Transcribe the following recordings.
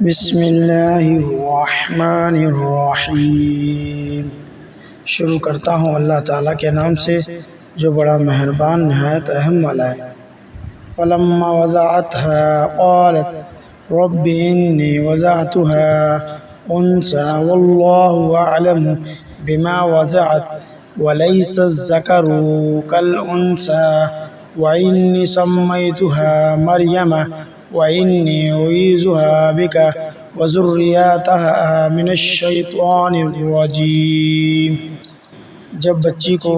بسم اللہ الرحمن الرحیم۔ شروع کرتا ہوں اللہ تعالیٰ کے نام سے جو بڑا مہربان نہایت رحم والا ہے۔ فلما وضعتها قالت رب انی وضعتها انثى واللہ اعلم بما وضعت وليس الذکر كالانثى وانی سمیتها مریم وَإِنِّي أُعِيذُهَا بِكَ وَذُرِّيَّتَهَا مِنَ الشَّيْطَانِ الرَّجِيمِ۔ جب بچی کو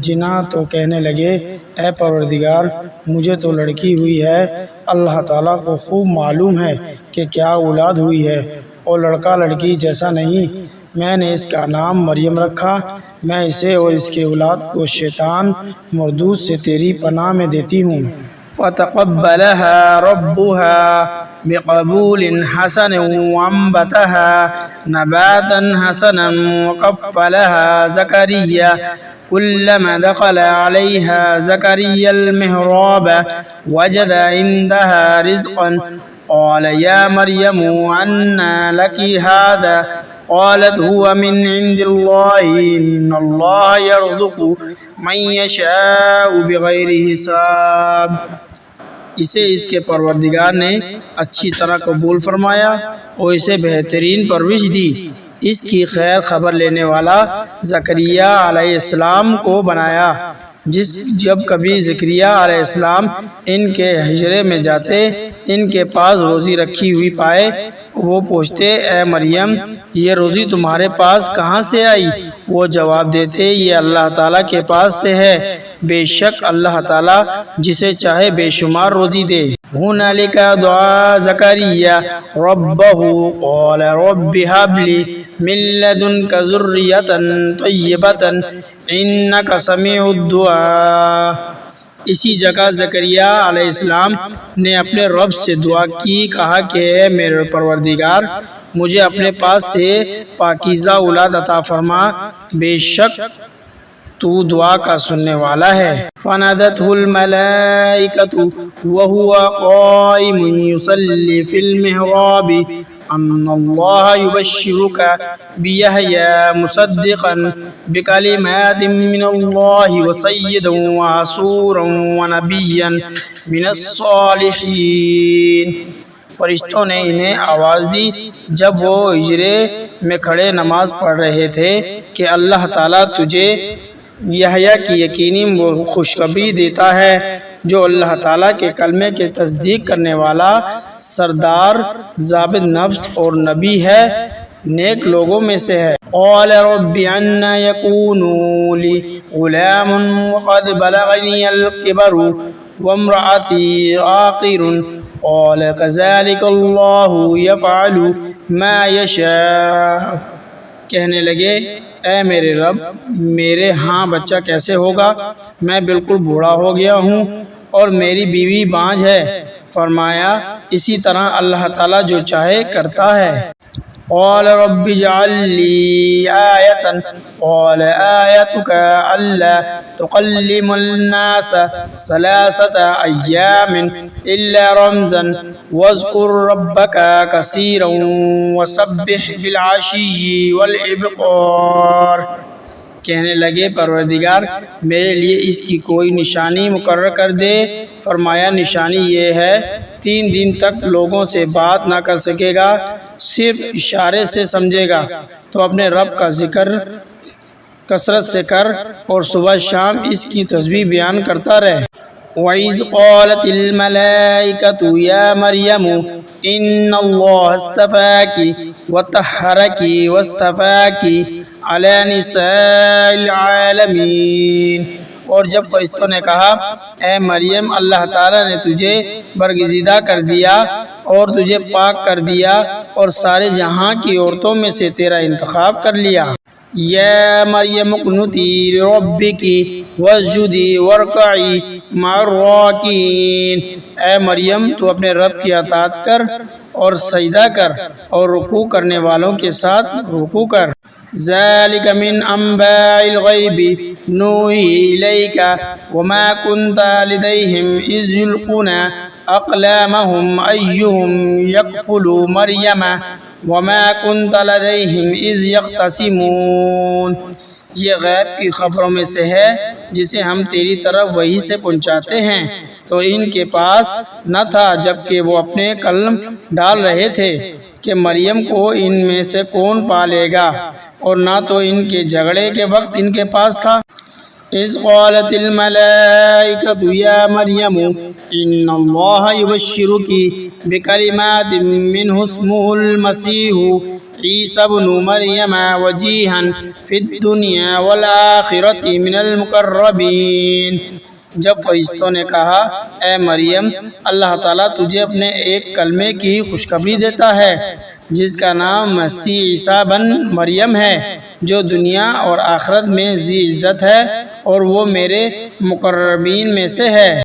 جنا تو کہنے لگے اے پروردگار مجھے تو لڑکی ہوئی ہے، اللہ تعالیٰ کو خوب معلوم ہے کہ کیا اولاد ہوئی ہے اور لڑکا لڑکی جیسا نہیں۔ میں نے اس کا نام مریم رکھا، میں اسے اور اس کے اولاد کو شیطان مردود سے تیری پناہ میں دیتی ہوں۔ فَتَقَبَّلَهَا رَبُّهَا بِقَبُولٍ حَسَنٍ وَأَنبَتَهَا نَبَاتًا حَسَنًا وَكَفَّلَهَا زَكَرِيَّا كُلَّمَا دَخَلَ عَلَيْهَا زَكَرِيَّا الْمِحْرَابَ وَجَدَ عِندَهَا رِزْقًا قَالَ يَا مَرْيَمُ أَنَّىٰ لَكِ هَٰذَا قالت هو من عند اللہ ان اللہ یرزق من یشاء بغیر حساب۔ اسے اس کے پروردگار نے اچھی طرح قبول فرمایا اور اسے بہترین پرورش دی۔ اس کی خیر خبر لینے والا زکریا علیہ السلام کو بنایا۔ جب کبھی زکریا علیہ السلام ان کے حجرے میں جاتے، ان کے پاس روزی رکھی ہوئی پائے، وہ پوچھتے اے مریم یہ روزی تمہارے پاس کہاں سے آئی؟ وہ جواب دیتے یہ اللہ تعالیٰ کے پاس سے ہے، بے شک اللہ تعالیٰ جسے چاہے بے شمار روزی دے۔ ہنالک دعا زکریا ربہ قال رب ہب لی من لدنک ذریۃ طیبۃ انک سمیع الدعاء۔ اسی جگہ زکریا علیہ السلام نے اپنے رب سے دعا کی، کہا کہ اے میرے پروردگار مجھے اپنے پاس سے پاکیزہ اولاد عطا فرما، بے شک تو دعا کا سننے والا ہے۔ فنادته الملائکۃ وهو قائم یصلی فی المحراب ان اللہ یبشرک بیحییٰ مصدقا بکلمات من اللہ وسیدا وحصورا ونبیا من الصالحین۔ فرشتوں نے انہیں آواز دی جب وہ حجرے میں کھڑے نماز پڑھ رہے تھے کہ اللہ تعالیٰ تجھے یحییٰ کی یقینی خوشخبری دیتا ہے جو اللہ تعالیٰ کے کلمے کے تصدیق کرنے والا، سردار، ضابط نفس اور نبی ہے، نیک لوگوں میں سے ہے۔ قال رب أنى يكون لي غلام وقد بلغني الكبر وامرأتي عاقر قال كذلك الله يفعل ما يشاء۔ کہنے لگے اے میرے رب میرے ہاں بچہ کیسے ہوگا؟ میں بالکل بوڑھا ہو گیا ہوں اور میری بیوی بانجھ ہے۔ فرمایا اسی طرح اللہ تعالیٰ جو چاہے کرتا ہے۔ قال رب اجعل لي آية قال آيتك ألا تكلم الناس 3 أيام إلا رمزا واذكر ربك كثيرا وسبح بالعشي والإبكار۔ کہنے لگے پروردگار میرے لیے اس کی کوئی نشانی مقرر کر دے۔ فرمایا نشانی یہ ہے 3 دن تک لوگوں سے بات نہ کر سکے گا، صرف اشارے سے سمجھے گا، تو اپنے رب کا ذکر کثرت سے کر اور صبح شام اس کی تسبیح بیان کرتا رہ۔ وَإِذْ قَالَتِ الْمَلَائِكَةُ يَا مَرْيَمُ إِنَّ اللَّهَ اصْطَفَاكِ وَطَهَّرَكِ وَاصْطَفَاكِ عَلَى نِسَاءِ الْعَالَمِينَ۔ اور جب فرشتوں نے کہا اے مریم اللہ تعالیٰ نے تجھے برگزیدہ کر دیا اور تجھے پاک کر دیا اور سارے جہاں کی عورتوں میں سے تیرا انتخاب کر لیا۔ یا مریم اقنتی لربکی واسجدی وارکعی مع الراکعین۔ اے مریم تو اپنے رب کی اطاعت کر اور سجدہ کر اور رکوع کرنے والوں کے ساتھ رکوع کر۔ ذلك من أنباء الغيب نوحي إليك وما كنت لديهم إذ يلقون أقلامهم أيهم يكفل مريم وما كنت لديهم إذ يختصمون۔ یہ غیب کی خبروں میں سے ہے جسے ہم تیری طرف وحی سے پہنچاتے ہیں، تو ان کے پاس نہ تھا جبکہ وہ اپنے قلم ڈال رہے تھے کہ مریم کو ان میں سے کون پالے گا، اور نہ تو ان کے جھگڑے کے وقت ان کے پاس تھا۔ اذ قالت الملائکۃ یا مریم ان اللہ یبشرک بکلمات منہ اسمہ المسیح عیسی ابن مریم وجیہا فی الدنیا والآخرۃ من المقربین۔ جب فرشتوں نے کہا اے مریم، اللہ تعالیٰ تجھے اپنے ایک کلمے کی خوشخبری دیتا ہے جس کا نام مسیح عیسی بن مریم ہے، جو دنیا اور آخرت میں ذی عزت ہے اور وہ میرے مقربین میں سے ہے۔